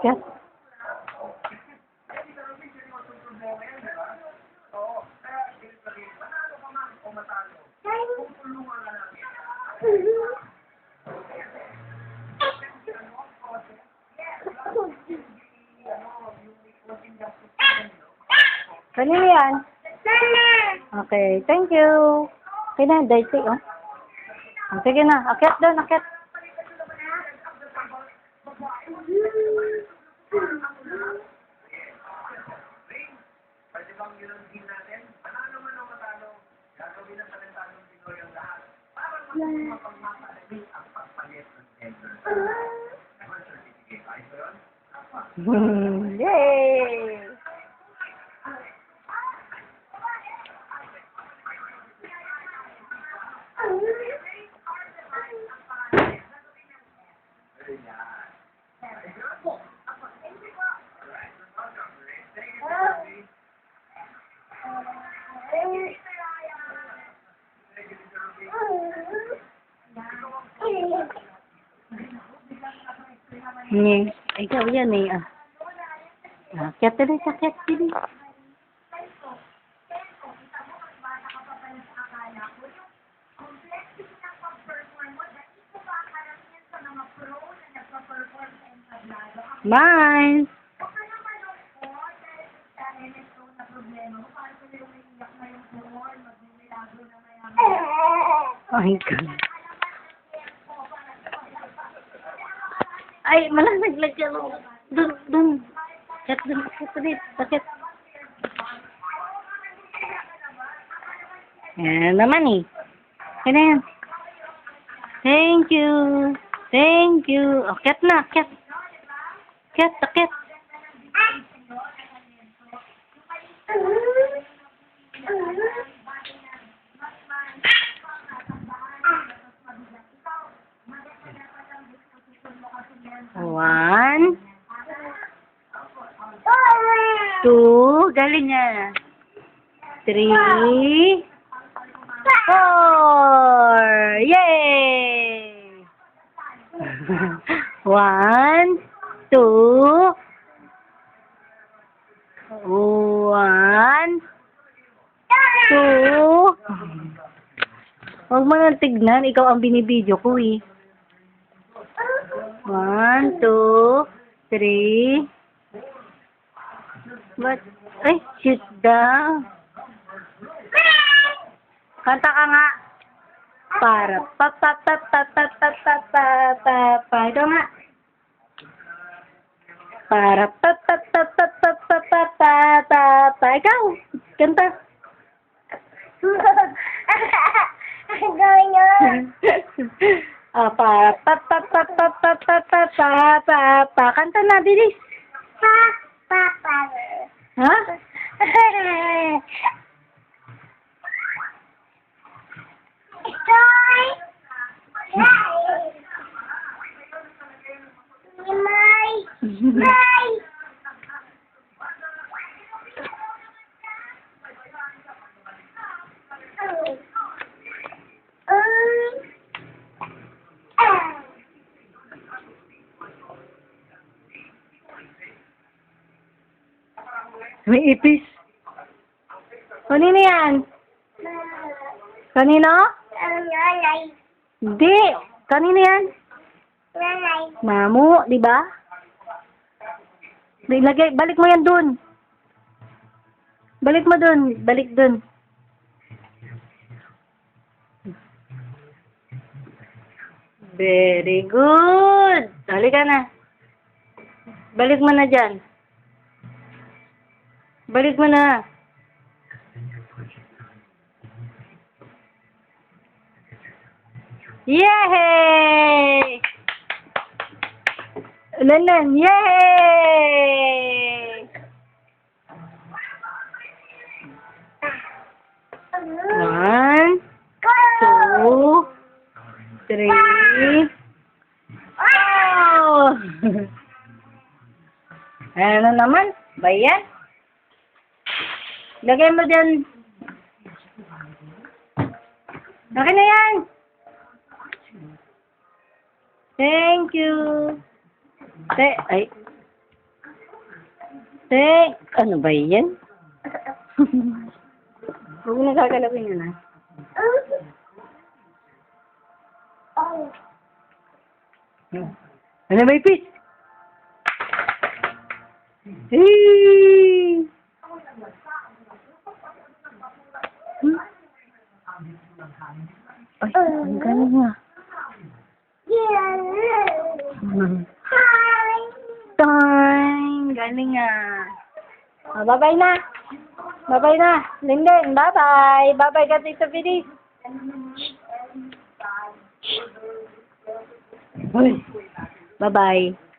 Yes. Kanino yan? Okay, thank you. Okay na, dirty, oh. Sige na, akyat doon, akyat. Yay! Nye, ikaw yan eh. Akyat din, akyat din. Mine. Ay, God. Ay, malamig lagyan mo. Dun. Sakit dun. Sakit. Yan naman eh. Yan na yan. Thank you. Thank you. Akit na, akit. Akit. One. Two. Galing niya. 3. 4. Yay! 1, 2. 1, 2. Huwag mo nang tignan. Ikaw ang binibidyo ko eh. 1, 2, 3. But, ay, sit down. Kanta ka nga. Para pa. Ito nga. Para pa. Ikaw. Kanta. Ang gawin yun. Para pa. Kanta na, bilis. Papa. Ha? Itoy. May. May ipis. Kanino yan? Kanino? Nanay. Hindi. Kanino yan? Nanay. Mamu, di ba? Balik mo yan dun. Balik mo dun. Balik dun. Very good. Halika na. Balik mo na dyan. Balik mo na. Yay! Lalan, yay! 1, 2, 3. Oh! Ano naman? Bayan? Lagay mo dyan. Akin na yan. Thank you. Te, ay. Te, ano ba yan? Huwag mo nagagalawin yun, ah. Oh. Ano ba, Ipis? Hey! Ay, ang galing nga. Yeah. Hmm. Hi. Time! Galing nga. Ah, bye-bye na. Bye-bye na. Linden, bye-bye. Bye-bye ka, Tito Bilis. Uy. Bye-bye.